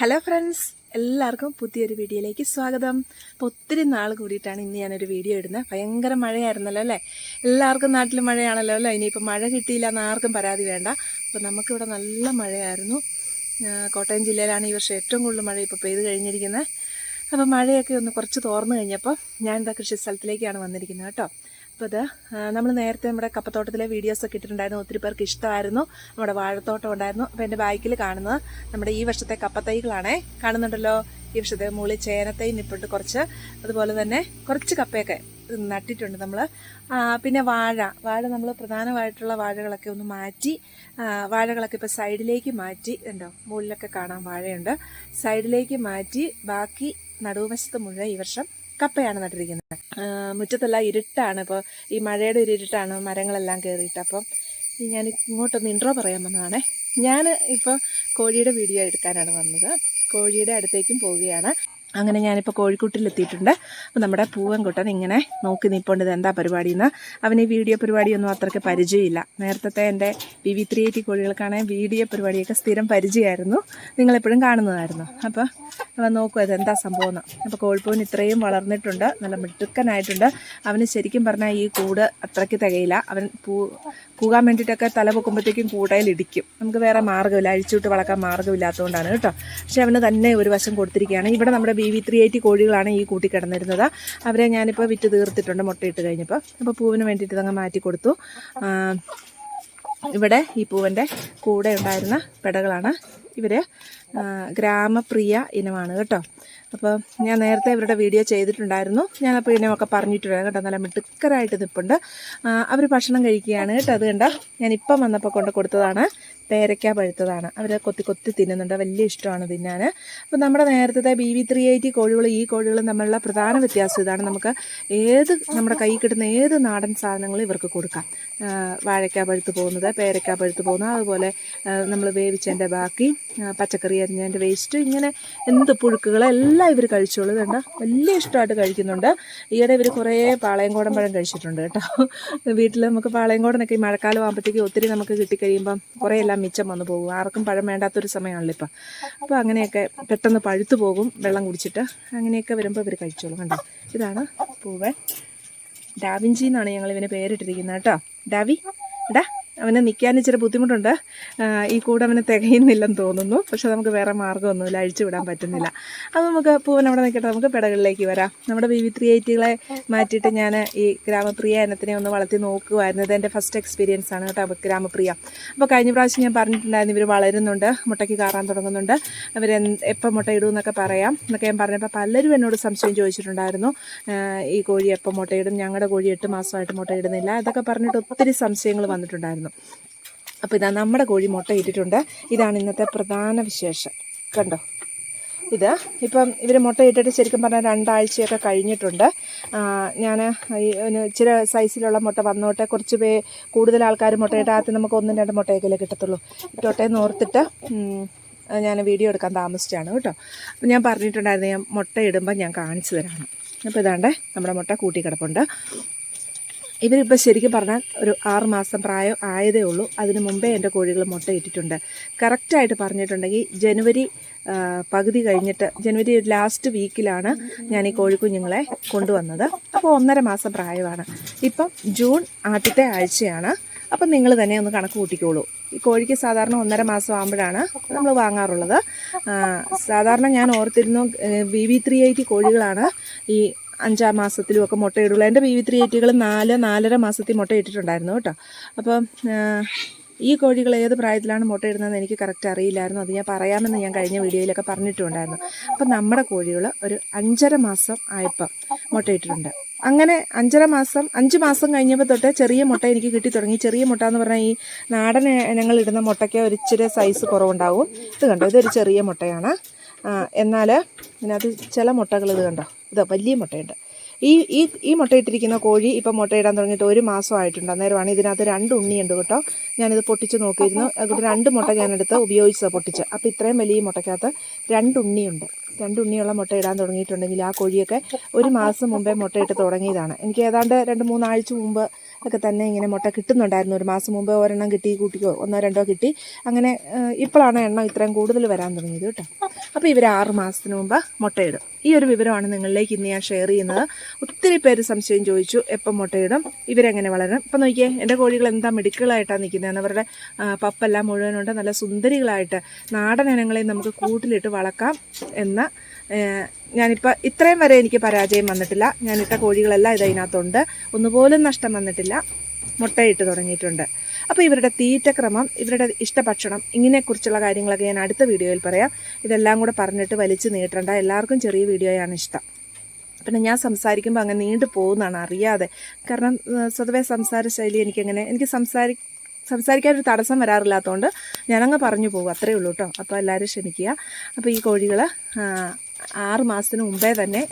Hello friends, എല്ലാവർക്കും പുതിയൊരു വീഡിയോയിലേക്ക് സ്വാഗതം. അപ്പോൾ ഒത്തിരി നാൾ കൂടിയിട്ടാണ് ഇന്ന് ഞാനൊരു വീഡിയോ ഇടുന്നത്. ഭയങ്കര മഴയായിരുന്നല്ലോ അല്ലേ? എല്ലാവർക്കും നാട്ടിൽ മഴയാണല്ലോ അല്ലേ? ഇനിയിപ്പോൾ മഴ കിട്ടിയില്ല എന്ന് ആർക്കും പരാതി വേണ്ട. അപ്പോൾ നമുക്കിവിടെ നല്ല മഴയായിരുന്നു. കോട്ടയം ജില്ലയിലാണ് ഈ വർഷം ഏറ്റവും കൂടുതൽ മഴ ഇപ്പോൾ പെയ്ത് കഴിഞ്ഞിരിക്കുന്നത്. അപ്പോൾ മഴയൊക്കെ ഒന്ന് കുറച്ച് തോർന്നു കഴിഞ്ഞപ്പോൾ ഞാൻ എന്താ കൃഷി സ്ഥലത്തിലേക്കാണ് വന്നിരിക്കുന്നത് കേട്ടോ. അപ്പോൾ ഇത് നമ്മൾ നേരത്തെ നമ്മുടെ കപ്പത്തോട്ടത്തിലെ വീഡിയോസൊക്കെ ഇട്ടിട്ടുണ്ടായിരുന്നു. ഒത്തിരി പേർക്ക് ഇഷ്ടമായിരുന്നു. നമ്മുടെ വാഴത്തോട്ടം ഉണ്ടായിരുന്നു. അപ്പോൾ എൻ്റെ ബാക്കിൽ കാണുന്നത് നമ്മുടെ ഈ വർഷത്തെ കപ്പത്തൈകളാണേ. കാണുന്നുണ്ടല്ലോ, ഈ വർഷത്തെ മുകളിൽ ചേനത്തൈ നിപ്പിട്ട് കുറച്ച്, അതുപോലെ തന്നെ കുറച്ച് കപ്പയൊക്കെ നട്ടിട്ടുണ്ട് നമ്മൾ. പിന്നെ വാഴ നമ്മൾ പ്രധാനമായിട്ടുള്ള വാഴകളൊക്കെ ഒന്ന് മാറ്റി, വാഴകളൊക്കെ ഇപ്പോൾ സൈഡിലേക്ക് മാറ്റി. ഉണ്ടോ, മുകളിലൊക്കെ കാണാൻ വാഴയുണ്ട്. സൈഡിലേക്ക് മാറ്റി ബാക്കി നടുവശത്ത് മുഴുവൻ ഈ വർഷം കപ്പയാണ് നട്ടിരിക്കുന്നത്. മുറ്റത്തെല്ലാം ഇരുട്ടാണ്. ഇപ്പോൾ ഈ മഴയുടെ ഒരു ഇരുട്ടാണ്, മരങ്ങളെല്ലാം കയറിയിട്ട്. അപ്പം ഞാൻ ഇങ്ങോട്ടൊന്ന് ഇൻട്രോ പറയാൻ വന്നതാണേ. ഞാൻ ഇപ്പോൾ കോഴിയുടെ വീഡിയോ എടുക്കാനാണ് വന്നത്. കോഴിയുടെ അടുത്തേക്കും പോവുകയാണ്. അങ്ങനെ ഞാനിപ്പോൾ കോഴിക്കൂട്ടിലെത്തിയിട്ടുണ്ട്. അപ്പോൾ നമ്മുടെ പൂവൻകുട്ടൻ ഇങ്ങനെ നോക്കി നിൽപ്പുണ്ട്, ഇത് എന്താ പരിപാടിയെന്ന്. അവന് ഈ വീഡിയോ പരിപാടിയൊന്നും അത്രയ്ക്ക് പരിചയമില്ല. നേരത്തെ എൻ്റെ BB380 കോഴികൾക്കാണെങ്കിൽ വീഡിയോ പരിപാടിയൊക്കെ സ്ഥിരം പരിചയമായിരുന്നു, നിങ്ങളെപ്പോഴും കാണുന്നതായിരുന്നു. അപ്പോൾ അവൻ നോക്കുക ഇതെന്താ സംഭവമെന്ന്. അപ്പോൾ കോഴിപ്പൂവൻ ഇത്രയും വളർന്നിട്ടുണ്ട്, നല്ല മിടുക്കനായിട്ടുണ്ട്. അവന് ശരിക്കും പറഞ്ഞാൽ ഈ കൂട് അത്രയ്ക്ക് തികയില്ല. അവൻ കൂകാൻ വേണ്ടിയിട്ടൊക്കെ തല പൊക്കുമ്പോഴത്തേക്കും കൂടയിലിടിക്കും. നമുക്ക് വേറെ മാർഗ്ഗമില്ല, അഴിച്ചുവിട്ട് വളർക്കാൻ മാർഗ്ഗമില്ലാത്തതുകൊണ്ടാണ് കേട്ടോ. പക്ഷെ അവന് തന്നെ ഒരു വശം കൊടുത്തിരിക്കുകയാണ്. ഇവിടെ നമ്മുടെ BB380 കോഴികളാണ് ഈ കൂട്ടി കിടന്നിരുന്നത്. അവരെ ഞാനിപ്പോൾ വിറ്റ് തീർത്തിട്ടുണ്ട് മുട്ടയിട്ട് കഴിഞ്ഞപ്പോൾ. അപ്പോൾ പൂവിന് വേണ്ടിയിട്ട് ഇതങ്ങ് മാറ്റി കൊടുത്തു. ഇവിടെ ഈ പൂവൻ്റെ കൂടെ ഉണ്ടായിരുന്ന പെടകളാണ് ഇവർ. ഗ്രാമപ്രിയ ഇനമാണ് കേട്ടോ. അപ്പോൾ ഞാൻ നേരത്തെ ഇവരുടെ വീഡിയോ ചെയ്തിട്ടുണ്ടായിരുന്നു. ഞാനപ്പോൾ ഇനമൊക്കെ പറഞ്ഞിട്ടുണ്ടായിരുന്നു കേട്ടോ. നല്ല മിടുക്കരായിട്ട് നിൽപ്പുണ്ട്. അവർ ഭക്ഷണം കഴിക്കുകയാണ് കേട്ടോ. അത് കണ്ടോ, ഞാനിപ്പം വന്നപ്പോൾ കൊണ്ട് കൊടുത്തതാണ്. പേരയ്ക്ക പഴുത്തതാണ്. അവർ കൊത്തി തിന്നുന്നുണ്ട്, വലിയ ഇഷ്ടമാണ് തിന്നാൻ. അപ്പോൾ നമ്മുടെ നേരത്തെ BB380 കോഴികൾ ഈ കോഴികളും തമ്മിലുള്ള പ്രധാന വ്യത്യാസം ഇതാണ്. നമുക്ക് നമ്മുടെ കൈ കിട്ടുന്ന ഏത് നാടൻ സാധനങ്ങളും ഇവർക്ക് കൊടുക്കാം. വാഴയ്ക്ക പഴുത്ത് പോകുന്നത്, പേരയ്ക്ക പഴുത്ത് പോകുന്നത്, അതുപോലെ നമ്മൾ വേവിച്ചതിൻ്റെ ബാക്കി, പച്ചക്കറി അരിഞ്ഞതിൻ്റെ വേസ്റ്റ്, ഇങ്ങനെ എന്ത് പുഴുക്കുകളെല്ലാം ഇവർ കഴിച്ചോളൂ. ഇതുണ്ട്, വലിയ ഇഷ്ടമായിട്ട് കഴിക്കുന്നുണ്ട്. ഈയിടെ ഇവർ കുറേ പാളയംകോടൻ പഴം കഴിച്ചിട്ടുണ്ട് കേട്ടോ. വീട്ടിൽ നമുക്ക് പാളയംകോടനൊക്കെ ഈ മഴക്കാലം ആകുമ്പോഴത്തേക്ക് ഒത്തിരി നമുക്ക് കിട്ടിക്കഴിയുമ്പം കുറേ എല്ലാം മിച്ചം വന്നു പോകും. ആർക്കും പഴം വേണ്ടാത്തൊരു സമയമാണല്ലോ ഇപ്പം. അപ്പോൾ അങ്ങനെയൊക്കെ പെട്ടെന്ന് പഴുത്തു പോകും വെള്ളം കുടിച്ചിട്ട്. അങ്ങനെയൊക്കെ വരുമ്പോൾ ഇവർ കഴിച്ചോളും. കണ്ടോ, ഇതാണ് പൂവൻ. ഡാവിഞ്ചി എന്നാണ് ഞങ്ങൾ ഇവന് പേരിട്ടിരിക്കുന്നത് കേട്ടോ. ഡാവി എടാ, അവന് നിൽക്കാൻ ഇച്ചിരി ബുദ്ധിമുട്ടുണ്ട്. ഈ കൂടെ അവന് തികയുന്നില്ലെന്ന് തോന്നുന്നു. പക്ഷെ നമുക്ക് വേറെ മാർഗ്ഗമൊന്നുമില്ല, അഴിച്ചു വിടാൻ പറ്റുന്നില്ല. അത് നമുക്ക് പൂവൻ അവിടെ നിൽക്കട്ടെ, നമുക്ക് പെടകളിലേക്ക് വരാം. നമ്മുടെ BB380 മാറ്റിയിട്ട് ഞാൻ ഈ ഗ്രാമപ്രിയ ഇനത്തിനെ ഒന്ന് വളർത്തി നോക്കുമായിരുന്നു. ഇതെൻ്റെ ഫസ്റ്റ് എക്സ്പീരിയൻസ് ആണ് കേട്ടോ, ഗ്രാമപ്രിയ. അപ്പോൾ കഴിഞ്ഞ പ്രാവശ്യം ഞാൻ പറഞ്ഞിട്ടുണ്ടായിരുന്നു ഇവർ വളരുന്നുണ്ട്, മുട്ടയ്ക്ക് കയറാൻ തുടങ്ങുന്നുണ്ട്, അവർ എപ്പം മുട്ട ഇടുമെന്നൊക്കെ പറയാം എന്നൊക്കെ ഞാൻ പറഞ്ഞപ്പോൾ പലരും എന്നോട് സംശയം ചോദിച്ചിട്ടുണ്ടായിരുന്നു. ഈ കോഴി എപ്പം മുട്ടയിടും, ഞങ്ങളുടെ കോഴി 8 മാസമായിട്ട് മുട്ടയിടുന്നില്ല, ഇതൊക്കെ പറഞ്ഞിട്ട് ഒത്തിരി സംശയങ്ങൾ വന്നിട്ടുണ്ടായിരുന്നു. അപ്പോൾ ഇതാ നമ്മുടെ കോഴി മുട്ടയിട്ടിട്ടുണ്ട്. ഇതാണ് ഇന്നത്തെ പ്രധാന വിശേഷം. കണ്ടോ, ഇത് ഇപ്പം ഇവർ മുട്ടയിട്ടിട്ട് ശരിക്കും പറഞ്ഞാൽ 2 ആഴ്ചയൊക്കെ കഴിഞ്ഞിട്ടുണ്ട്. ഞാൻ ഇച്ചിരി സൈസിലുള്ള മുട്ട വന്നോട്ടെ, കുറച്ച് കൂടുതൽ ആൾക്കാർ മുട്ടയിട്ട് ആദ്യം നമുക്ക് 1-2 മുട്ടയൊക്കെ കിട്ടത്തുള്ളൂ, ഇട്ടോട്ടേന്ന് ഓർത്തിട്ട് ഞാൻ വീഡിയോ എടുക്കാൻ താമസിച്ചാണ് കേട്ടോ. അപ്പം ഞാൻ പറഞ്ഞിട്ടുണ്ടായിരുന്നു ഞാൻ മുട്ട ഇടുമ്പോൾ ഞാൻ കാണിച്ചു തരാണ്. അപ്പോൾ ഇതാണ്ടേ നമ്മുടെ മുട്ട കൂട്ടിക്കിടപ്പുണ്ട്. ഇവരിപ്പോൾ ശരിക്കും പറഞ്ഞാൽ ഒരു 6 മാസം പ്രായം ആയതേ ഉള്ളൂ. അതിന് മുമ്പേ എൻ്റെ കോഴികൾ മുട്ടയിട്ടിട്ടുണ്ട്. കറക്റ്റായിട്ട് പറഞ്ഞിട്ടുണ്ടെങ്കിൽ ജനുവരി പകുതി കഴിഞ്ഞിട്ട്, ജനുവരി ലാസ്റ്റ് വീക്കിലാണ് ഞാൻ ഈ കോഴിക്കുഞ്ഞുങ്ങളെ കൊണ്ടുവന്നത്. അപ്പോൾ 1.5 മാസം പ്രായമാണ്. ഇപ്പം ജൂൺ ആദ്യത്തെ ആഴ്ചയാണ്. അപ്പം നിങ്ങൾ തന്നെ ഒന്ന് കണക്ക് കൂട്ടിക്കോളൂ. ഈ കോഴിക്ക് സാധാരണ 1.5 മാസം ആകുമ്പോഴാണ് നമ്മൾ വാങ്ങാറുള്ളത്. സാധാരണ ഞാൻ ഓർത്തിരുന്നു BB380 കോഴികളാണ് ഈ 5-ാം മാസത്തിലും ഒക്കെ മുട്ടയിടുള്ളൂ. എൻ്റെ BB380 4-4.5 മാസത്തിൽ മുട്ടയിട്ടിട്ടുണ്ടായിരുന്നു കേട്ടോ. അപ്പം ഈ കോഴികൾ ഏത് പ്രായത്തിലാണ് മുട്ടയിടുന്നതെന്ന് എനിക്ക് കറക്റ്റ് അറിയില്ലായിരുന്നു. അത് ഞാൻ പറയാമെന്ന് ഞാൻ കഴിഞ്ഞ വീഡിയോയിലൊക്കെ പറഞ്ഞിട്ടുണ്ടായിരുന്നു. അപ്പം നമ്മുടെ കോഴികൾ ഒരു 5.5 മാസം ആയപ്പോൾ മുട്ടയിട്ടിട്ടുണ്ട്. അങ്ങനെ 5 മാസം കഴിഞ്ഞപ്പോൾ തൊട്ട് ചെറിയ മുട്ട എനിക്ക് കിട്ടി തുടങ്ങി. ചെറിയ മുട്ട എന്ന് പറഞ്ഞാൽ ഈ നാടൻ ഇനങ്ങൾ ഇടുന്ന മുട്ടയ്ക്ക് ഒരു ഇച്ചിരി സൈസ് കുറവുണ്ടാവും. ഇത് കണ്ടോ, ഇതൊരു ചെറിയ മുട്ടയാണ്. എന്നാൽ ഇതിനകത്ത് ചില മുട്ടകൾ ഇത് കണ്ടോ, ഇത് വലിയ മുട്ടയുണ്ട്. ഈ മുട്ടയിട്ടിരിക്കുന്ന കോഴി ഇപ്പം മുട്ടയിടാൻ തുടങ്ങിയിട്ട് 1 മാസമായിട്ടുണ്ട്. അന്നേരമാണ് ഇതിനകത്ത് 2 ഉണ്ണിയുണ്ട് കേട്ടോ. ഞാനിത് പൊട്ടിച്ച് നോക്കിയിരുന്നു. അതുകൊണ്ട് 2 മുട്ട ഞാനെടുത്ത് ഉപയോഗിച്ചത് പൊട്ടിച്ച്. അപ്പോൾ ഇത്രയും വലിയ മുട്ടയ്ക്കകത്ത് 2 ഉണ്ണിയുണ്ട്. 2 ഉണ്ണിയുള്ള മുട്ട ഇടാൻ തുടങ്ങിയിട്ടുണ്ടെങ്കിൽ ആ കോഴിയൊക്കെ 1 മാസം മുമ്പേ മുട്ടയിട്ട് തുടങ്ങിയതാണ്. എനിക്ക് ഏതാണ്ട് 2-3 ആഴ്ച മുമ്പ് ഒക്കെ തന്നെ ഇങ്ങനെ മുട്ട കിട്ടുന്നുണ്ടായിരുന്നു. 1 മാസം മുമ്പ് ഒരെണ്ണം കിട്ടി, കൂട്ടിക്കോ 1-2 കിട്ടി. അങ്ങനെ ഇപ്പോഴാണ് എണ്ണം ഇത്രയും കൂടുതൽ വരാൻ തുടങ്ങിയത് കേട്ടോ. അപ്പോൾ ഇവർ 6 മാസത്തിന് മുമ്പ് മുട്ടയിടും. ഈ ഒരു വിവരമാണ് നിങ്ങളിലേക്ക് ഇന്ന് ഞാൻ ഷെയർ ചെയ്യുന്നത്. ഒത്തിരി പേര് സംശയം ചോദിച്ചു, എപ്പം മുട്ടയിടും, ഇവരെങ്ങനെ വളരും. ഇപ്പം നോക്കിയേ, എൻ്റെ കോഴികൾ എന്താ മിടുക്കുകളായിട്ടാണ് നിൽക്കുന്നത്. അവരുടെ പപ്പെല്ലാം മുഴുവനുണ്ട്. നല്ല സുന്ദരികളായിട്ട് നാടൻ ഇനങ്ങളെ നമുക്ക് കൂട്ടിലിട്ട് വളർക്കാം എന്ന് ഞാനിപ്പോൾ ഇത്രയും വരെ എനിക്ക് പരാജയം വന്നിട്ടില്ല. ഞാനിട്ട കോഴികളെല്ലാം ഇതിനകത്തുണ്ട്. ഒന്നുപോലും നഷ്ടം വന്നിട്ടില്ല. മുട്ടയിട്ട് തുടങ്ങിയിട്ടുണ്ട്. അപ്പോൾ ഇവരുടെ തീറ്റക്രമം, ഇവരുടെ ഇഷ്ടഭക്ഷണം, ഇങ്ങനെക്കുറിച്ചുള്ള കാര്യങ്ങളൊക്കെ ഞാൻ അടുത്ത വീഡിയോയിൽ പറയാം. ഇതെല്ലാം കൂടെ പറഞ്ഞിട്ട് വലിച്ചു നീട്ടണ്ട. എല്ലാവർക്കും ചെറിയ വീഡിയോയാണ് ഇഷ്ടം. പിന്നെ ഞാൻ സംസാരിക്കുമ്പോൾ അങ്ങനെ നീണ്ടു പോകുന്നതാണ് അറിയാതെ. കാരണം സ്വതവേ സംസാര ശൈലി എനിക്ക് സംസാരിക്കാനൊരു തടസ്സം വരാറില്ലാത്തതുകൊണ്ട് ഞാനങ്ങ് പറഞ്ഞു പോകും. അത്രയേ ഉള്ളൂ കേട്ടോ. അപ്പോൾ എല്ലാവരും ക്ഷമിക്കുക. അപ്പോൾ ഈ കോഴികൾ 6 മാസത്തിന് മുമ്പേ തന്നെ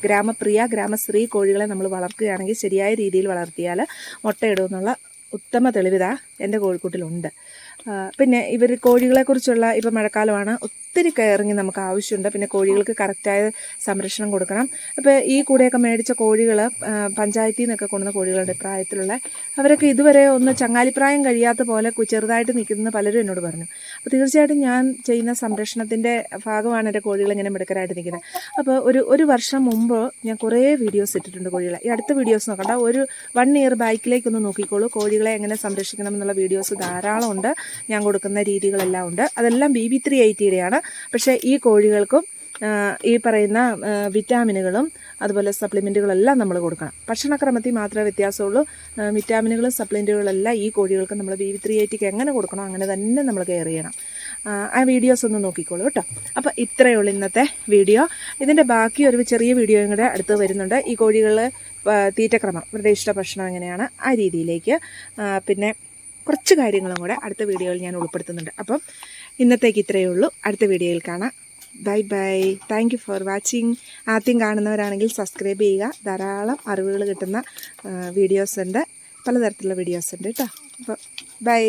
ഗ്രാമശ്രീ കോഴികളെ നമ്മൾ വളർത്തുകയാണെങ്കിൽ, ശരിയായ രീതിയിൽ വളർത്തിയാൽ മുട്ടയിടുമെന്നുള്ള ഉത്തമ തെളിവിതാ എൻ്റെ കോഴിക്കൂട്ടിലുണ്ട്. പിന്നെ ഇവർ കോഴികളെക്കുറിച്ചുള്ള, ഇപ്പോൾ മഴക്കാലമാണ്, ഒത്തിരി കെയറിങ് നമുക്ക് ആവശ്യമുണ്ട്. പിന്നെ കോഴികൾക്ക് കറക്റ്റായ സംരക്ഷണം കൊടുക്കണം. അപ്പോൾ ഈ കൂടെയൊക്കെ മേടിച്ച കോഴികൾ പഞ്ചായത്തിൽ നിന്നൊക്കെ കൊണ്ടുവന്ന കോഴികളുടെ പ്രായത്തിലുള്ള, അവരൊക്കെ ഇതുവരെ ഒന്ന് ചങ്ങാലിപ്രായം കഴിയാത്ത പോലെ ചെറുതായിട്ട് നിൽക്കുന്ന പലരും എന്നോട് പറഞ്ഞു. അപ്പോൾ തീർച്ചയായിട്ടും ഞാൻ ചെയ്യുന്ന സംരക്ഷണത്തിൻ്റെ ഭാഗമാണ് എൻ്റെ കോഴികൾ ഇങ്ങനെ മിടുക്കരായിട്ട് നിൽക്കുന്നത്. അപ്പോൾ ഒരു വർഷം മുമ്പ് ഞാൻ കുറേ വീഡിയോസ് ഇട്ടിട്ടുണ്ട് കോഴികളെ. ഈ അടുത്ത വീഡിയോസ് നോക്കണ്ട, ഒരു 1 ഇയർ ബാക്കിലേക്കൊന്ന് നോക്കിക്കോളൂ. കോഴികളെ എങ്ങനെ സംരക്ഷിക്കണം എന്നുള്ള വീഡിയോസ് ധാരാളം ഉണ്ട്. ഞാൻ കൊടുക്കുന്ന രീതികളെല്ലാം ഉണ്ട്. അതെല്ലാം BB380യുടെയാണ്. പക്ഷേ ഈ കോഴികൾക്കും ഈ പറയുന്ന വിറ്റാമിനുകളും അതുപോലെ സപ്ലിമെൻറ്റുകളെല്ലാം നമ്മൾ കൊടുക്കണം. ഭക്ഷണക്രമത്തിൽ മാത്രമേ വ്യത്യാസമുള്ളൂ. വിറ്റാമിനുകളും സപ്ലിമെൻറ്റുകളെല്ലാം ഈ കോഴികൾക്ക് നമ്മൾ BB380ക്ക് എങ്ങനെ കൊടുക്കണോ അങ്ങനെ തന്നെ നമ്മൾ കെയർ ചെയ്യണം. ആ വീഡിയോസ് ഒന്ന് നോക്കിക്കോളൂ കേട്ടോ. അപ്പോൾ ഇത്രയേ ഉള്ളൂ ഇന്നത്തെ വീഡിയോ. ഇതിൻ്റെ ബാക്കി ഒരു ചെറിയ വീഡിയോയും കൂടെ അടുത്ത് വരുന്നുണ്ട്. ഈ കോഴികൾ തീറ്റക്രമം, ഇവരുടെ ഇഷ്ടഭക്ഷണം എങ്ങനെയാണ്, ആ രീതിയിലേക്ക് പിന്നെ കുറച്ച് കാര്യങ്ങളും കൂടെ അടുത്ത വീഡിയോയിൽ ഞാൻ ഉൾപ്പെടുത്തുന്നുണ്ട്. അപ്പം ഇന്നത്തേക്ക് ഇത്രയേ ഉള്ളൂ. അടുത്ത വീഡിയോയിൽ കാണാം. Bye bye. Thank you for watching. ആദ്യം കാണുന്നവരാണെങ്കിൽ സബ്സ്ക്രൈബ് ചെയ്യുക. ധാരാളം അറിവുകൾ കിട്ടുന്ന വീഡിയോസ് ഉണ്ട്, പലതരത്തിലുള്ള വീഡിയോസ് ഉണ്ട് കേട്ടോ. അപ്പോൾ ബൈ.